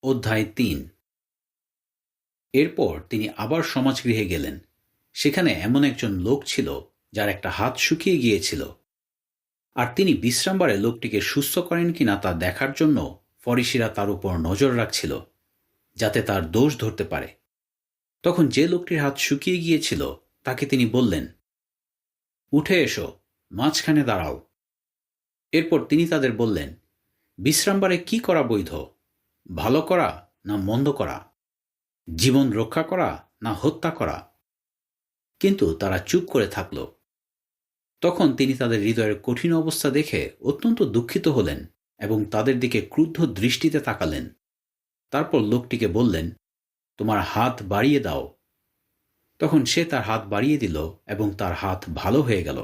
অধ্যায় ৩। এরপর তিনি আবার সমাজগৃহে গেলেন। সেখানে এমন একজন লোক ছিল যার একটা হাত শুকিয়ে গিয়েছিল, আর তিনি বিশ্রামবারে লোকটিকে সুস্থ করেন কিনা তা দেখার জন্য ফরিসিরা তার উপর নজর রাখছিল, যাতে তার দোষ ধরতে পারে। তখন যে লোকটির হাত শুকিয়ে গিয়েছিল তাকে তিনি বললেন, উঠে এসো, মাঝখানে দাঁড়াও। এরপর তিনি তাদের বললেন, বিশ্রামবারে কি করা বৈধ, ভালো করা না মন্দ করা, জীবন রক্ষা করা না হত্যা করা? কিন্তু তারা চুপ করে থাকল। তখন তিনি তাদের হৃদয়ের কঠিন অবস্থা দেখে অত্যন্ত দুঃখিত হলেন এবং তাদের দিকে ক্রুদ্ধ দৃষ্টিতে তাকালেন। তারপর লোকটিকে বললেন, তোমার হাত বাড়িয়ে দাও। তখন সে তার হাত বাড়িয়ে দিল এবং তার হাত ভালো হয়ে গেল।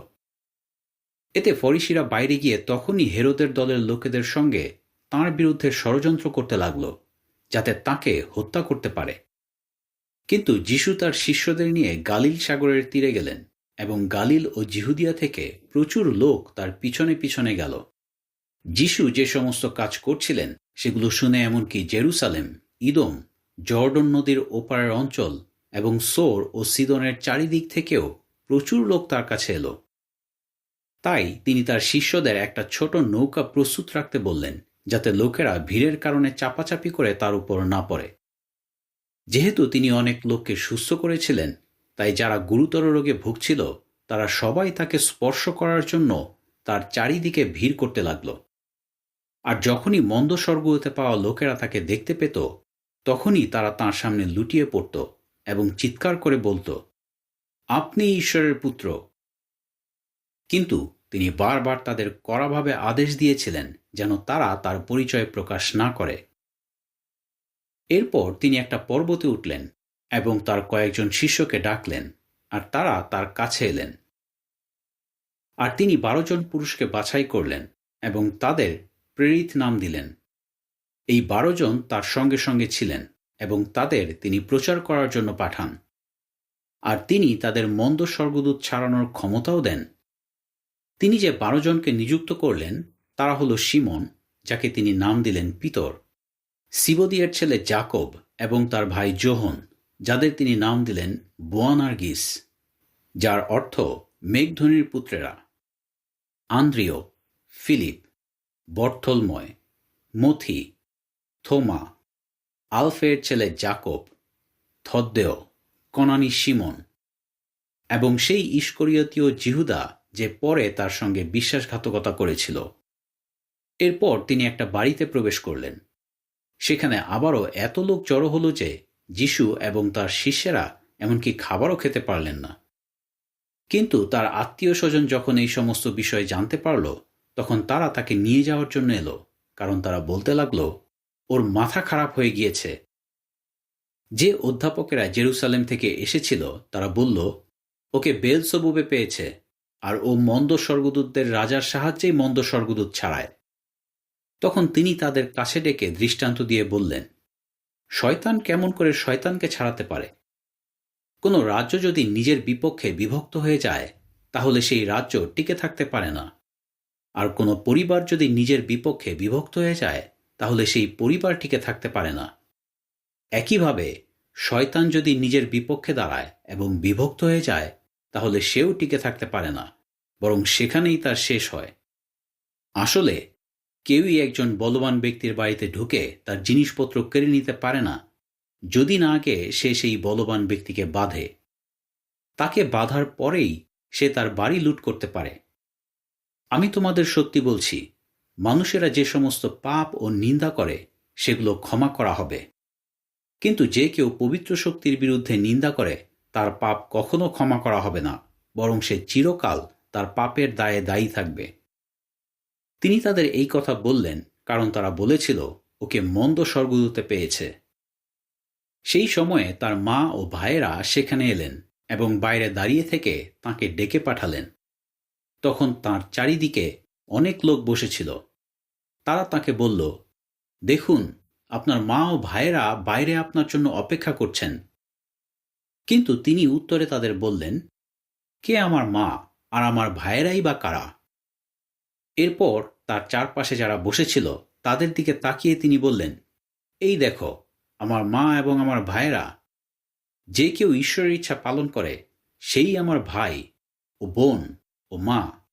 এতে ফরিসিরা বাইরে গিয়ে তখনই হেরোদের দলের লোকেদের সঙ্গে তাঁর বিরুদ্ধে ষড়যন্ত্র করতে লাগল, যাতে তাকে হত্যা করতে পারে। কিন্তু যিশু তার শিষ্যদের নিয়ে গালিল সাগরের তীরে গেলেন এবং গালিল ও জিহুদিয়া থেকে প্রচুর লোক তার পিছনে পিছনে গেল। যিশু যে সমস্ত কাজ করছিলেন সেগুলো শুনে এমনকি জেরুসালেম, ইদোম, জর্ডন নদীর ওপারের অঞ্চল এবং সোর ও সিদনের চারিদিক থেকেও প্রচুর লোক তার কাছে এলো। তাই তিনি তার শিষ্যদের একটা ছোট নৌকা প্রস্তুত রাখতে বললেন, যাতে লোকেরা ভিড়ের কারণে চাপাচাপি করে তার উপর না পড়ে। যেহেতু তিনি অনেক লোককে সুস্থ করেছিলেন, তাই যারা গুরুতর রোগে ভুগছিল তারা সবাই তাকে স্পর্শ করার জন্য তার চারিদিকে ভিড় করতে লাগল। আর যখনই মন্দ স্বর্গ হতে পাওয়া লোকেরা তাকে দেখতে পেত, তখনই তারা তাঁর সামনে লুটিয়ে পড়ত এবং চিৎকার করে বলত, আপনি ঈশ্বরের পুত্র। কিন্তু তিনি বারবার তাদের কড়াভাবে আদেশ দিয়েছিলেন যেন তারা তার পরিচয় প্রকাশ না করে। এরপর তিনি একটা পর্বতে উঠলেন এবং তার কয়েকজন শিষ্যকে ডাকলেন, আর তারা তার কাছে এলেন। আর তিনি 12 জন পুরুষকে বাছাই করলেন এবং তাদের প্রেরিত নাম দিলেন। এই 12 জন তার সঙ্গে সঙ্গে ছিলেন এবং তাদের তিনি প্রচার করার জন্য পাঠান। আর তিনি তাদের মন্দ স্বর্গদূত ছাড়ানোর ক্ষমতাও দেন। তিনি যে 12 জনকে নিযুক্ত করলেন তারা হল শিমন, যাকে তিনি নাম দিলেন পিতর, সিবদিয়ের ছেলে জাকব এবং তার ভাই যোহন, যাদের তিনি নাম দিলেন বোয়ানার্গিস, যার অর্থ মেঘধ্বনির পুত্রেরা, আন্দ্রিয়, ফিলিপ, বর্থলময়, মথি, থোমা, আলফের ছেলে জাকব, থদ্দেয়, কনানি শিমন, এবং সেই ইস্করিয়তীয় জিহুদা যে পরে তার সঙ্গে বিশ্বাসঘাতকতা করেছিল। এরপর তিনি একটা বাড়িতে প্রবেশ করলেন। সেখানে আবারও এত লোক জড়ো হল যে যিশু এবং তার শিষ্যেরা এমনকি খাবারও খেতে পারলেন না। কিন্তু তার আত্মীয় স্বজন যখন এই সমস্ত বিষয় জানতে পারল, তখন তারা তাকে নিয়ে যাওয়ার জন্য এলো, কারণ তারা বলতে লাগল, ওর মাথা খারাপ হয়ে গিয়েছে। যে অধ্যাপকেরা জেরুসালেম থেকে এসেছিল তারা বলল, ওকে বেলজেবুবে পেয়েছে, আর ও মন্দ স্বর্গদূতদের রাজার সাহায্যেই মন্দ স্বর্গদূত ছাড়ায়। তখন তিনি তাদের কাছে ডেকে দৃষ্টান্ত দিয়ে বললেন, শয়তান কেমন করে শয়তানকে ছাড়াতে পারে? কোনো রাজ্য যদি নিজের বিপক্ষে বিভক্ত হয়ে যায়, তাহলে সেই রাজ্য টিকে থাকতে পারে না। আর কোনো পরিবার যদি নিজের বিপক্ষে বিভক্ত হয়ে যায়, তাহলে সেই পরিবার টিকে থাকতে পারে না। একইভাবে শয়তান যদি নিজের বিপক্ষে দাঁড়ায় এবং বিভক্ত হয়ে যায়, তাহলে সেও টিকে থাকতে পারে না, বরং সেখানেই তার শেষ হয়। আসলে কেউই একজন বলবান ব্যক্তির বাড়িতে ঢুকে তার জিনিসপত্র কেড়ে নিতে পারে না, যদি না আগে সে সেই বলবান ব্যক্তিকে বাঁধে। তাকে বাঁধার পরেই সে তার বাড়ি লুট করতে পারে। আমি তোমাদের সত্যি বলছি, মানুষেরা যে সমস্ত পাপ ও নিন্দা করে সেগুলো ক্ষমা করা হবে, কিন্তু যে কেউ পবিত্র শক্তির বিরুদ্ধে নিন্দা করে তার পাপ কখনো ক্ষমা করা হবে না, বরং সে চিরকাল তার পাপের দায়ে দায়ী থাকবে। তিনি তাদের এই কথা বললেন কারণ তারা বলেছিল, ওকে মন্দ স্বর্গদূতে পেয়েছে। সেই সময়ে তার মা ও ভাইয়েরা সেখানে এলেন এবং বাইরে দাঁড়িয়ে থেকে তাঁকে ডেকে পাঠালেন। তখন তাঁর চারিদিকে অনেক লোক বসেছিল। তারা তাঁকে বলল, দেখুন, আপনার মা ও ভাইয়েরা বাইরে আপনার জন্য অপেক্ষা করছেন। কিন্তু তিনি উত্তরে তাদের বললেন, কে আমার মা আর আমার ভাইয়েরাই বা কারা? এরপর তার চারপাশে যারা বসেছিল তাদের দিকে তাকিয়ে তিনি বললেন, এই দেখো, আমার মা এবং আমার ভাইয়েরা। যে কেউ ঈশ্বরের ইচ্ছা পালন করে সেই আমার ভাই ও বোন ও মা।